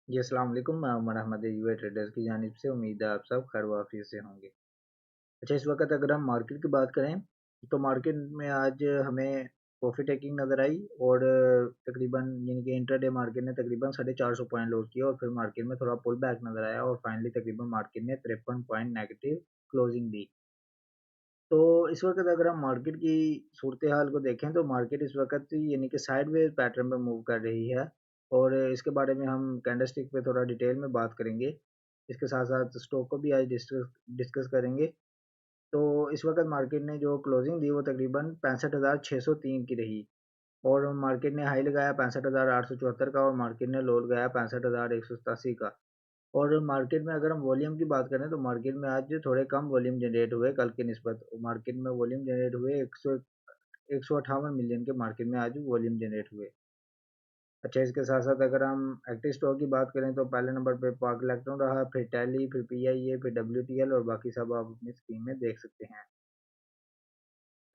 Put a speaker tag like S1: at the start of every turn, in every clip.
S1: जी, अस्सलाम वालेकुम। मैं उमर अहमद यूए ट्रेडर्स की जानिब से उम्मीद है आप सब खैर वाफियत से होंगे। अच्छा, इस वक्त अगर हम मार्केट की बात करें तो मार्केट में आज हमें प्रॉफिट टेकिंग नज़र आई और तकरीबन यानी कि इंट्राडे मार्केट ने तकरीबन 450 पॉइंट लॉस किया और फिर मार्केट में थोड़ा पुल बैक नज़र आया और फाइनली तकरीबन मार्केट ने 53 पॉइंट नेगेटिव क्लोजिंग दी। तो इस वक्त अगर हम मार्केट की सूरत हाल को देखें तो मार्केट इस वक्त यानी कि साइडवेज पैटर्न में मूव कर रही है और इसके बारे में हम कैंडलस्टिक पे थोड़ा डिटेल में बात करेंगे। इसके साथ साथ स्टॉक को भी आज डिस्कस डिस्कस करेंगे। तो इस वक्त मार्केट ने जो क्लोजिंग दी वो तकरीबन 65,603 की रही और मार्केट ने हाई लगाया 65,874 का और मार्केट ने लो लगाया 65,187 का। और मार्केट में अगर हम वॉल्यूम की बात करें तो मार्केट में आज थोड़े कम वॉल्यूम जनरेट हुए कल के निस्बत। मार्केट में वॉल्यूम जनरेट हुए 158 मिलियन के मार्केट में आज वॉल्यूम जनरेट हुए। अच्छा, इसके साथ साथ अगर हम एक्टिव स्टॉक की बात करें तो पहले नंबर पे पाक इलेक्ट्रॉन रहा, फिर टैली, फिर पीआईए, फिर डब्ल्यूटीएल और बाकी सब आप अपनी स्क्रीन में देख सकते हैं।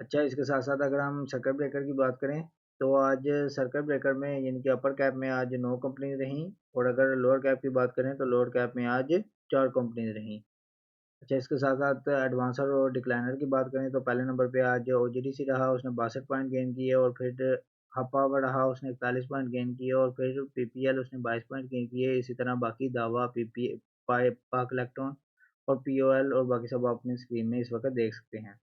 S1: अच्छा, इसके साथ साथ अगर हम सर्किट ब्रेकर की बात करें तो आज सर्किट ब्रेकर में यानी कि अपर कैप में आज 9 कंपनी रहीं और अगर लोअर कैप की बात करें तो लोअर कैप में आज 4 कंपनी रहीं। अच्छा, इसके साथ-साथ एडवांसर और डिक्लाइनर की बात करें तो पहले नंबर पे आज ओजीडीसी रहा, उसने 62 पॉइंट गेन किए और फिर हब-पावर रहा, उसने 41 पॉइंट गेन किए और फिर पीपीएल उसने 22 पॉइंट गेन किए। इसी तरह बाकी दावा, पीपी पाक इलेक्ट्रॉन और पीओएल और बाकी सब आप अपनी स्क्रीन में इस वक्त देख सकते हैं।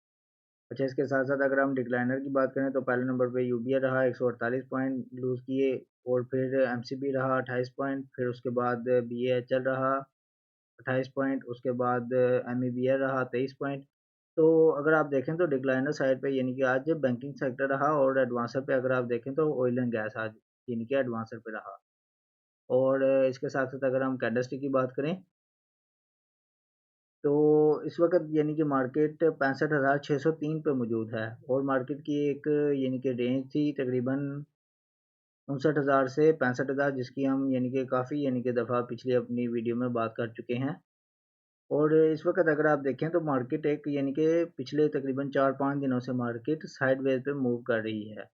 S1: अच्छा, इसके साथ-साथ अगर हम डिक्लाइनर की बात करें तो पहले नंबर पे यूबीए रहा, 148 पॉइंट लूज़ किए और फिर एमसीबी रहा 28 पॉइंट, फिर उसके बाद बीएएचएल रहा 28 पॉइंट, उसके बाद एमईबीएल रहा 23 पॉइंट। तो अगर आप देखें तो डिक्लाइनर साइड पे यानी कि आज बैंकिंग सेक्टर रहा और एडवांसर पे अगर आप देखें तो ऑयल एंड गैस आज यानी कि एडवांसर पे रहा। और इसके साथ-साथ अगर हम कैंडलस्टिक की बात करें तो इस वक़्त यानी कि मार्केट 65,603 पे मौजूद है और मार्केट की एक यानी कि रेंज थी तकरीबन 59,000 से 65,000 जिसकी हम यानी कि काफ़ी यानी कि दफ़ा पिछली अपनी वीडियो में बात कर चुके हैं। और इस वक़्त अगर आप देखें तो मार्केट एक यानी कि पिछले तकरीबन 4-5 दिनों से मार्केट साइडवेज़ पे मूव कर रही है।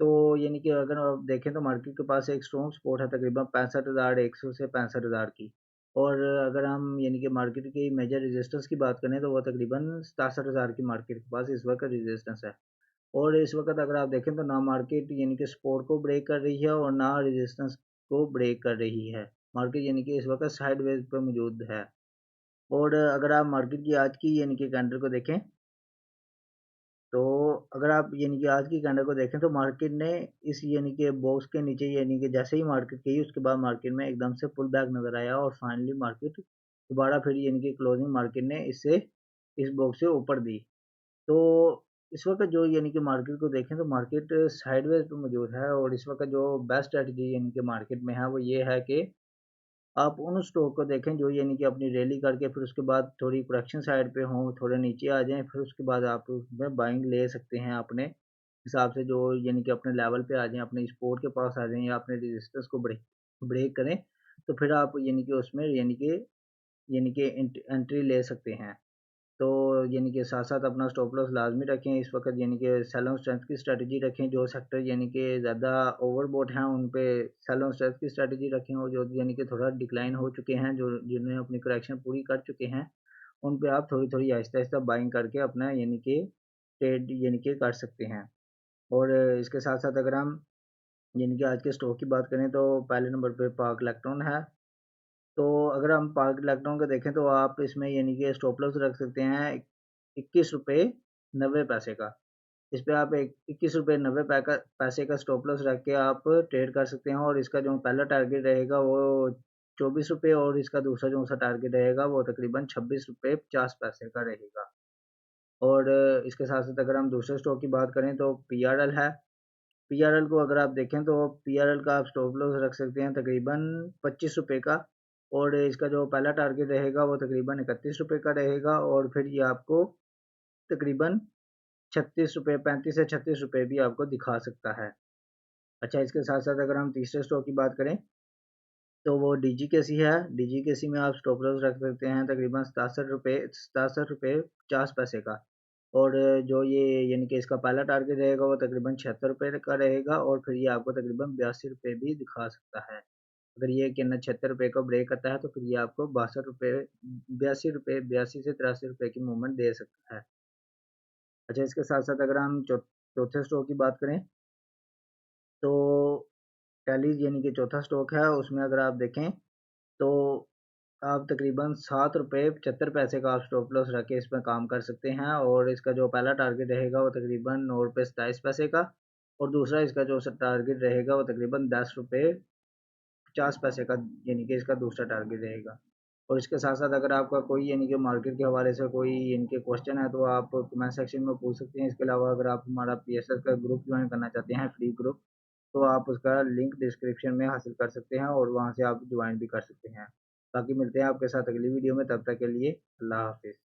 S1: तो यानी कि अगर आप देखें तो मार्केट के पास एक स्ट्रॉन्ग सपोर्ट है तकरीबन 65,100 से 65,000 की। और अगर हम यानी कि मार्केट की मेजर रेजिस्टेंस की बात करें तो वो तकरीबन 67,000 की मार्केट के पास इस वक्त रेजिस्टेंस है। और इस वक्त अगर आप देखें तो ना मार्केट यानी कि सपोर्ट को ब्रेक कर रही है और ना रेजिस्टेंस को ब्रेक कर रही है। मार्केट यानी कि इस वक्त साइडवेज पे मौजूद है। और अगर आप मार्केट की आज की यानी कि कैंडल को देखें तो अगर आप यानी कि आज की कैंडल को देखें तो मार्केट ने इस यानी कि बॉक्स के नीचे यानी कि जैसे ही मार्केट गई उसके बाद मार्केट में एकदम से पुल बैक नज़र आया और फाइनली मार्केट दोबारा फिर यानी कि क्लोजिंग मार्केट ने इससे इस बॉक्स से ऊपर दी। तो इस वक्त जो यानी कि मार्केट को देखें तो मार्केट साइडवेज पे मौजूद है और इस वक्त जो बेस्ट स्ट्रेटजी यानी कि मार्केट में है वो ये है कि आप उन स्टॉक को देखें जो यानी कि अपनी रैली करके फिर उसके बाद थोड़ी करेक्शन साइड पे हों, थोड़े नीचे आ जाएँ, फिर उसके बाद आप उसमें बाइंग ले सकते हैं अपने हिसाब से जो यानी कि अपने लेवल पे आ जाएँ, अपने सपोर्ट के पास आ जाएँ या अपने रेजिस्टेंस को ब्रेक ब्रेक करें, तो फिर आप यानी कि उसमें यानी कि एंट्री ले सकते हैं। तो यानी कि साथ-साथ अपना स्टॉप लॉस लाज़मी रखें इस वक़्त यानी कि सेल ऑन स्ट्रेंथ की स्ट्रैटेजी रखें, जो सेक्टर यानी कि ज़्यादा ओवरबॉट हैं उन पे सेल ऑन स्ट्रेंथ की स्ट्रैटेजी रखें और जो यानी कि थोड़ा डिक्लाइन हो चुके हैं, जो जिन्होंने अपनी करेक्शन पूरी कर चुके हैं, उन पे आप थोड़ी-थोड़ी आहिस्ता-आहिस्ता बाइंग करके अपना यानी कि ट्रेड यानी कि कर सकते हैं। और इसके साथ-साथ अगर हम यानी कि आज के स्टॉक की बात करें तो पहले नंबर पे पाक इलेक्ट्रॉन है। तो अगर हम पार्क लॉकडाउन का देखें तो आप इसमें यानी कि स्टॉप लॉस रख सकते हैं ₹21.90 का। इस पे आप एक ₹21.90 पैसे का स्टॉप लॉस रख के आप ट्रेड कर सकते हैं और इसका जो पहला टारगेट रहेगा वो ₹24 और इसका दूसरा जो सा टारगेट रहेगा वो तकरीबन ₹26.50 का रहेगा। और इसके साथ-साथ अगर हम दूसरे स्टॉक की बात करें तो पीआरएल है। पीआरएल को अगर आप देखें तो पीआरएल का आप स्टॉप लॉस रख सकते हैं तकरीबन ₹25 का और इसका जो पहला टारगेट रहेगा वो तकरीबन ₹31 का रहेगा और फिर ये आपको तकरीबन ₹36 ₹35 से ₹36 भी आपको दिखा सकता है। अच्छा, इसके साथ-साथ अगर हम तीसरे स्टॉक की बात करें तो वो डीजीकेसी है। डीजीकेसी में आप स्टॉप लॉस रख सकते हैं तकरीबन ₹67 50 का और जो ये यानी कि इसका पहला टारगेट रहेगा वो तकरीबन ₹76 का रहेगा और फिर ये आपको तकरीबन ₹82 भी दिखा सकता है। अगर ये कि न 76 रुपये का ब्रेक आता है तो फिर ये आपको 62 रुपये 82 रुपये 82 से 83 रुपये की मूवमेंट दे सकता है। अच्छा, इसके साथ साथ अगर हम चौथे स्टॉक की बात करें तो टैलीज यानी कि चौथा स्टॉक है, उसमें अगर आप देखें तो आप तकरीबन 7 रुपये 75 पैसे का आप स्टॉप लॉस रख के इसमें काम कर सकते हैं, और इसका जो पहला टारगेट रहेगा वो तकरीबन 9 रुपये 27 पैसे का, और दूसरा इसका जो टारगेट रहेगा वो तकरीबन 10 रुपये 50 पैसे का, यानी कि इसका दूसरा टारगेट रहेगा। और इसके साथ साथ अगर आपका कोई यानी कि मार्केट के हवाले से कोई इनके क्वेश्चन है तो आप कमेंट सेक्शन में पूछ सकते हैं। इसके अलावा अगर आप हमारा PSS का ग्रुप ज्वाइन करना चाहते हैं, फ्री ग्रुप, तो आप उसका लिंक डिस्क्रिप्शन में हासिल कर सकते हैं और वहाँ से आप ज्वाइन भी कर सकते हैं। बाकी मिलते हैं आपके साथ अगली वीडियो में, तब तक के लिए अल्लाह हाफिज़।